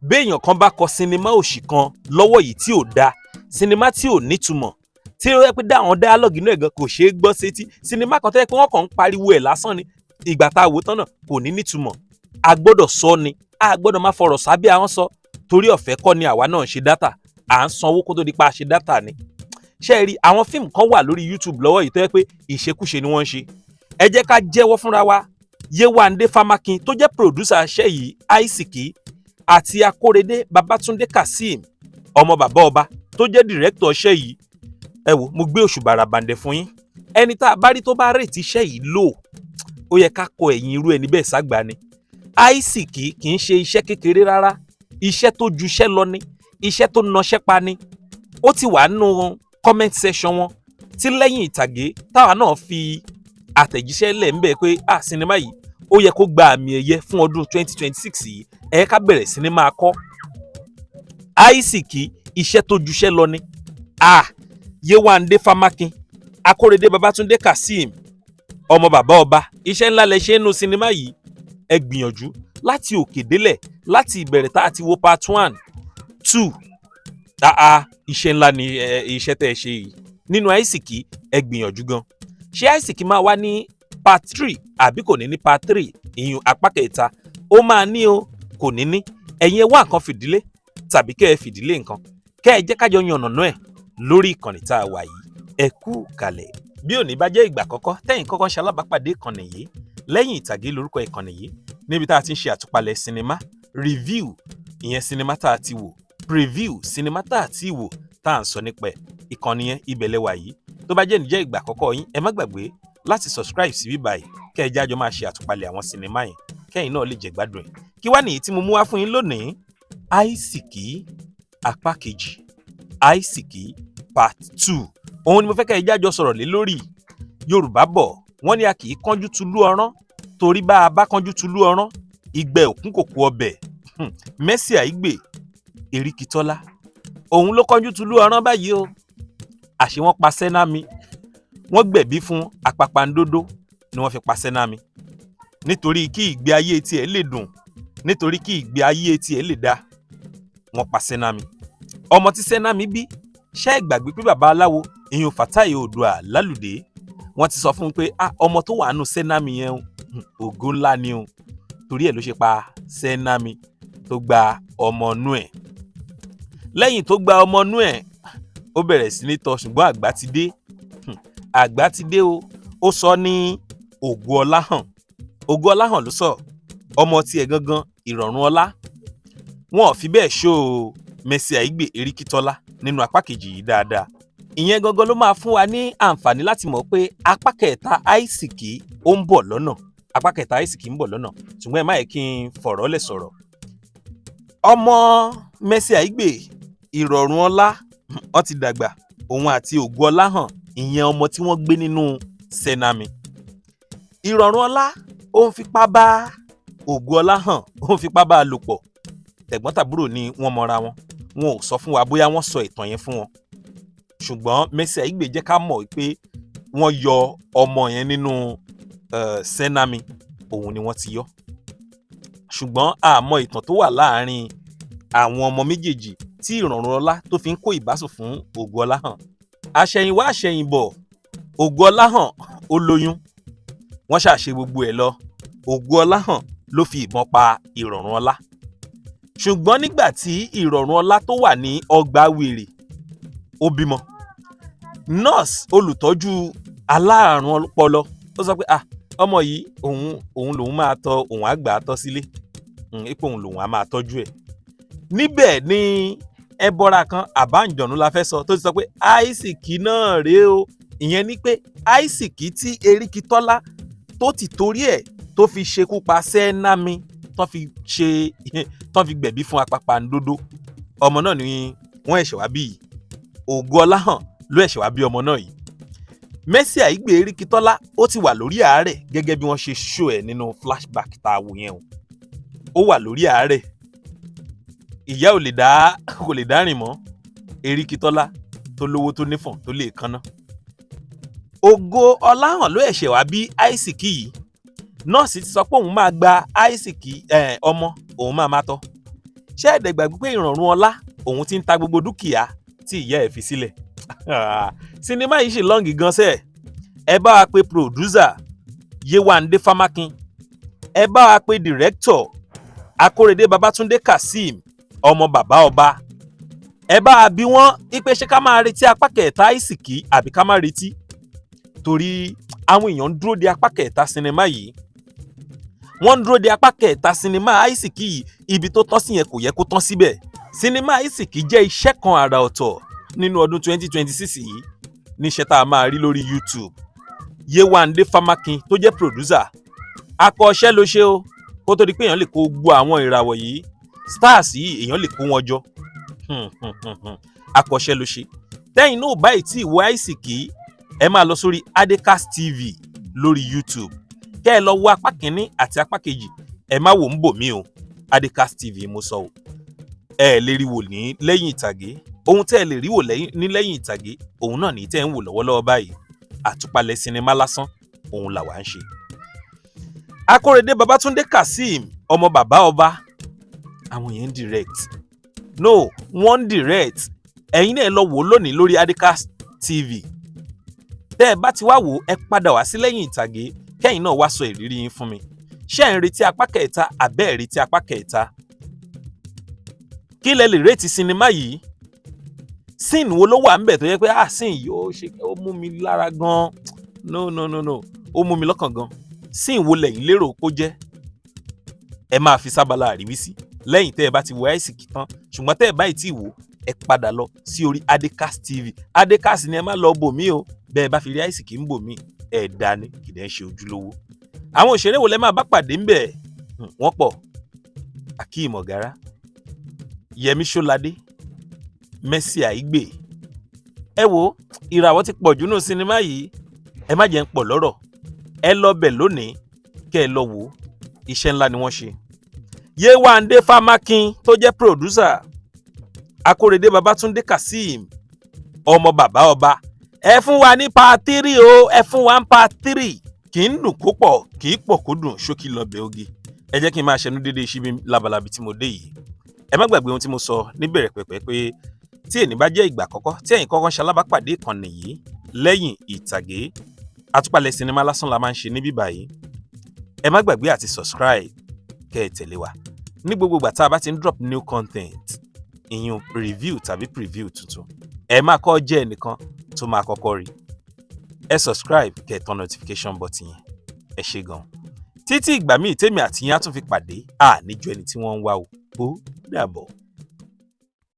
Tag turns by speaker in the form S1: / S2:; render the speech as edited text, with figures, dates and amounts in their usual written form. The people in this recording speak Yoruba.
S1: béèyàn kan bá kọ sinimá òṣì kan lọ́wọ́ yìí tí ò dáa, sinimá tí ò nítumọ̀, tí ó yẹ pé dáwọn dialogue inú ẹ̀ gan kò ṣeé gbọ́ sétí, sinimá kan tó yẹ pé wọ́n kàn ń pariwo ẹ̀ lásán ni, ìgbà tá a wò tán náà kò ní nítumọ̀. A gbọ́dọ̀ sọ ni, a gbọ́dọ̀ máa fọ̀rọ̀ sábẹ́ ahọ́n sọ, torí ọ̀fẹ́ kọ́ ni àwa náà ń ṣe dátà, à ń sanwó kó tó di pa a ṣe dátà ni. Ṣé ẹ rí àwọn fíìmù kan wà lórí YouTube lọ́wọ́ yìí tó yẹ pé ìṣekúṣe ni wọ́n ń ṣe. Ẹ jẹ́ ká jẹ́wọ́ fúnra wa, Yéwándé Fámákin tó jẹ́ pòdúsà iṣẹ́ yìí, Aisiki àti Akórèdé Babátúndé Kazeem ọmọ bàbá ọba tó jẹ́ dìrẹ́kítọ̀ iṣẹ́ yìí, ẹ wò mo gbé òṣùbà ràbàǹdẹ̀ fún yín. Ẹni tá a bá rí tó bá rètí iṣẹ́ yìí lò, ó yẹ ká kọ ẹ̀yìn irú ẹni bẹ́ẹ̀ ságbá ni. Aisiki kì í ṣe iṣẹ́ kékeré rárá, iṣẹ́ tó ju iṣẹ́ lọ ni, iṣẹ́ tó nọṣẹ́ pa ni. Ó ti wà nínú comment section wọn tí lẹ́yìn ìtàgé táwa náà fi àtẹ̀jíṣẹ́ lẹ̀ ń bẹ̀ pé sinimá yìí ó yẹ kó gba àmì ẹ̀yẹ fún ọdún 2026 yìí, ẹ ká bẹ̀rẹ̀ sinimá kọ́. Aisiki iṣẹ́ tó ju iṣẹ́ lọ ni. Yéwándé Fámákin, Akórèdé Babátúndé Kazeem ọmọ bàbá ọba, iṣẹ́ ńlá lẹ ṣe nínú sinimá yìí. Ẹ gbìyànjú láti òkè délẹ̀, láti ìbẹ̀rẹ̀ tá a ti wo part 1, 2. Iṣẹ́ ńlá ni iṣẹ́ tẹ́ ẹ ṣe yìí. Nínú Aisiki ẹ gbìyànjú gan. Ṣé Aisiki máa wá ní part 3 àbí kò ní ní part 3, ìyún apá kẹta? Ó máa ní o, kò ní ní. Ẹ̀yin ẹ wá nǹkan fìdílé tàbí kẹ́ ẹ fìdílé nǹkan, kẹ́ ẹ jẹ́ kájọ yànnàná ẹ̀ lórí ìkànnì tá a wà yìí. Ẹ kú kalẹ̀. Bí òní bá jẹ́ ìgbà àkọ́kọ́ tẹ́yìn kọ́kọ́ ṣe alábàápàdé ìkànnì yìí, lẹ́yìn ìtàgé lórúkọ ìkànnì yìí, níbi tá a ti ń ṣe àtúpalẹ̀ sinimá, review ìyẹn sinimá tá a ti wò, preview sinimá tá a ti wò tá à ń sọ nípa ẹ̀, ìkànnì yẹn ibẹ̀ lẹ wà yìí. Tó bá jẹ́ níjẹ́ ìgbà àkọ́kọ́ yín, ẹ má gbàgbé láti subscribe sí bíbá yìí, kẹ́ ẹ jájọ máa ṣe àtúpalẹ̀ àwọn sinimá yẹn, kẹ́yìn náà lè jẹ gbádùn ẹ̀. Kí wá nìyí tí mo mú wá fún yín lónìí? Aisiki apá kejì, Aisiki part 2. Òun ni mo fẹ́ kẹ́ ẹ jájọ sọ̀rọ̀ lé lórí. Yorùbá bọ̀ wọ́n ní a kì í kánjú tulú ọrán, torí bá a bá kánjú tulú ọrán, ìgbẹ́ òkun kò kú ọbẹ̀. Mercy Aigbe Erikitola, òun ló kánjú tulú ọrán báyìí o. Àṣé wọ́n pa Sẹ́námi, wọ́n gbẹ̀bí fún Àpàpàǹdodo ni wọ́n fi pa Sẹ́námi. Nítorí kí ìgbé ayé tiẹ̀ lè dùn, nítorí kí ìgbé ayé tiẹ̀ lè dá, wọ́n pa Sẹ́námi. Ọmọ tí Sẹ́námi bí, ṣé ẹ gbàgbé pé bàbá aláwo ìyún Fatai Oòduà Lálùdé, wọ́n ti sọ fún un pé ọmọ tó wà nù Sẹ́námi yẹn ògo ńlá ni o, torí ẹ̀ ló ṣe pa Sẹ́námi tó gba ọmọ nú ẹ̀. Lẹ́yìn tó gba ọmọ nú ẹ̀, ó bẹ̀rẹ̀ sí ní tọ́, ṣùgbọ́n àgbà ti dé. Àgbà ti dé o. Ó sọ ní Ògoọláhàn. Ògoọláhàn ló sọ ọmọ tiẹ̀ gangan Ìrọ̀rùn Ọlá. Wọn ò fi bẹ́ẹ̀ ṣó Mercy Aigbe Erikitola nínú apá kejì yìí dáadáa. Ìyẹn gangan ló máa fún wa ní àǹfààní láti mọ̀ pé apá kẹta Aisiki ó ń bọ̀ lọ́nà. Apá kẹta Aisiki ń bọ̀ lọ́nà, ṣùgbọ́n ẹ má yẹ kí n fọ̀rọ̀ lẹ̀ sọ̀rọ̀. Ọmọ Mercy Aigbe Ìrọ̀rùn Ọlá, wọ́n ti dàgbà, òun àti Ògoọláhàn, ìyẹn ọmọ tí wọ́n gbé nínú Sẹ́námi. Ìrọ̀rùn Ọlá ó ń fipá bá Ògoọláhàn, ó ń fipá bá a lò pọ̀. Tẹ̀gbọ́n-tàbúrò ni wọ́n mọra wọn. Wọn ò sọ fún wa bóyá wọ́n sọ ìtàn yẹn fún wọn. Ṣùgbọ́n Mercy Aigbe jẹ́ ká mọ̀ pé wọ́n yọ ọmọ yẹn nínú Sẹ́námi, òun ni wọ́n ti yọ. Ṣùgbọ́n a mọ ìtàn tó wà láàárín àwọn ọmọ méjèèjì tí Ìrọ̀rùn Ọlá tó fi ń kó ìbásùn fún Ògoọláhàn. Àṣẹ̀yìnwá àṣẹ̀yìnbọ̀, Ògoọláhàn ó lóyún, wọ́n ṣàṣe gbogbo ẹ̀ lọ. Ògoọláhàn ló fi ìbọn pa Ìrọ̀rùn Ọlá. Ṣùgbọ́n nígbà tí Ìrọ̀rùn Ọlá tó wà ní ọgbà wèrè, ó bímọ. Nọ́ọ̀sì olùtọ́jú aláàrùn ọpọlọ ó sọ pé ọmọ yìí òun lòun máa tọ́, òun á gbà á tọ́ sílé, ipò òun lòun á máa tọ́jú ẹ̀. Níbẹ̀ ni ẹbọra kan àbáǹjọ̀nú la fẹ́ sọ tó ti sọ pé Aisiki náà rèé o. Ìyẹn ni pé Aisiki tí Erikitola tó ti torí ẹ̀ tó fi ṣekú pa Sẹ́námi, tán fi gbẹ̀bí fún Àpàpàǹdodo. Ọmọ náà ni wọ́n ẹ̀ṣẹ̀ wá bí yìí. Ògoọláhàn ló ẹ̀ṣẹ̀ wá bí ọmọ náà yìí. Mercy Aigbe Erikitola ó ti wà lórí àárẹ̀ gẹ́gẹ́ bí wọ́n ṣe show ẹ̀ nínú flashback tá a wò yẹn o. Ó wà lórí àárẹ̀. Ìyá kò lè dá rìn mọ́. Erikitola tó lówó tó nífọ̀n tó lè kanná. Ògoọláhàn ló ẹ̀ṣẹ̀ wá bí Aisiki yìí. Nọ́ọ̀sì ti sọ pé òun máa gba Aisiki ọmọ, òun máa tọ́. ṣé ẹ̀dẹ̀ gbàgbé pé ìrọ̀rùn ọlá òun ti ń ta gbogbo dúkìá tí ìyá ẹ̀ fi sílẹ̀. Sinimá yìí ṣì lọ́ǹgì gan sẹ́ẹ̀. Ẹ bá wa pe producer Yéwándé Fámákin, ẹ bá wa pe director Akórèdé Babátúndé Kazeem ọmọ bàbá ọba. Ẹ bá wa bí wọ́n ipe ṣé ká máa retí apá kẹta Àìsìkí àbí ká má retí, torí àwọn èèyàn ń dúró de apá kẹta sinimá yìí. Wọ́n ń dúró de apá kẹta sinimá Àìsìkí yìí, ibi tó tán sí yẹn kò yẹ kó tán síbẹ̀. Sinimá Àìsìkí jẹ́ iṣẹ́ kan àrà ọ̀tọ̀ nínú ọdún 2026 yìí, níṣẹ́ tá a máa rí lórí YouTube. Yéwándé Fámákin tó jẹ́ producer, akọ́ṣẹ́ ló ṣe o, kó tó di pé èèyàn lè kó gbogbo àwọn ìràwọ̀ yìí, stars yìí èèyàn lè kó wọn jọ. Akọ́ṣẹ́ ló ṣe. Tẹ́yìn náà báyìí tí ìwọ Àìsìkí, ẹ máa lọ sórí Adecast TV lórí YouTube. Kẹ́ ẹ lọ wo apá kìíní àti apá kejì, ẹ má wò ń bò mí o. Adecast TV mo sọ o. Ẹ lè rí wò ní lẹ́yìn ìtàgé. Ohun tẹ́ ẹ lè rí wò ní lẹ́yìn ìtàgé, òun náà ní tẹ́ ń wò lọ́wọ́lọ́wọ́ báyìí. Àtúpalẹ̀ sinimá lásán, òun làwa ń ṣe. Akórèdé Babátúndé Kazeem ọmọ bàbá ọba, àwọn yẹn ń direct. No, wọ́n ń direct. Ẹ̀yin náà lọ wò lónìí lórí Adecast TV. Tẹ́ ẹ bá ti wá wò, ẹ padà wá sí lẹ́yìn ìtàgé, kẹ́yìn náà wá sọ ìrírí yín fún mi. Ṣé ẹ̀ ń retí apá kẹta àbẹ́ ẹ̀ retí apá kẹta? Kí lẹ lè retí sinimá yìí? Scene wo ló wà ńbẹ̀ tó yẹ pé scene yìí ó mú mi lára gan. No, ó mú mi lọ́kàn gan. Scene wo lẹ̀yin lérò kó jẹ́? Ẹ máa fi sábàlá àríwísí lẹ́yìn tẹ́ ẹ bá ti wo Àìsìkí tán, ṣùgbọ́n tẹ́ ẹ báyìí tí wò, ẹ padà lọ sí orí Adecast TV. Adecast ni ẹ má lọ bò mí o. Bẹ́ẹ̀ bá fi rí Àìsìkí ń bò mí, ẹ̀ dání kì í dẹ́ ṣe ojúlówó. Àwọn òṣèré wo lẹ máa bá pàdé ńbẹ̀? Wọ́n pọ̀. Akeem Ogara, Yẹmí Ṣóládé, Mercy Aigbe. Ẹ wo, ìràwọ̀ ti pọ̀ jù nínú sinimá yìí. Ẹ má jẹ́ ń pọ̀ lọ́rọ̀. Ẹ lọ bẹ̀ lónìí, kẹ́ ẹ lọ wò. Iṣẹ́ ńlá ni wọ́n ṣe. Yéwándé Fámákin tó jẹ́ producer, Akórèdé Babátúndé Kazeem ọmọ bàbá ọba. Ẹ fún wa ní part 3 o, ẹ fún wa ní part 3. Kì í dùn kó pọ̀, kì í pọ̀ kó dùn, ṣókí lọ́bẹ̀ oge. Ẹ jẹ́ kí n máa ṣẹnu dédé síbi labalabi tí mo dé yìí. Ẹ má gbàgbé ohun tí mo sọ níbẹ̀rẹ̀ pẹ̀pẹ̀ pé tí èní bá jẹ́ ìgbà àkọ́kọ́ tí ẹ̀yin kọ́kọ́ ṣalábàpàdé ìkànnì yìí lẹ́yìn ìtàgé, àtúpalẹ̀ sinimá lásán la máa ń ṣe níbí báyìí. Ẹ má gbàgbé àti subscribe, kẹ́ ẹ tẹ̀lé wa ní gbogbo ìgbà tá a bá ti ń drop new content, ìyún review tàbí preview tuntun. Ẹ máa kọ́ jẹ́ ẹnìkan tó máa kọ́kọ́ rí. Ẹ subscribe, kẹ́ ẹ tán notification button yẹn. Ẹ ṣé gan. Títí ìgbà míì tèmi àti yín á tún fi pàdé, níjọ́ ẹni tí wọ́n ń wá o. Ó dàbọ̀.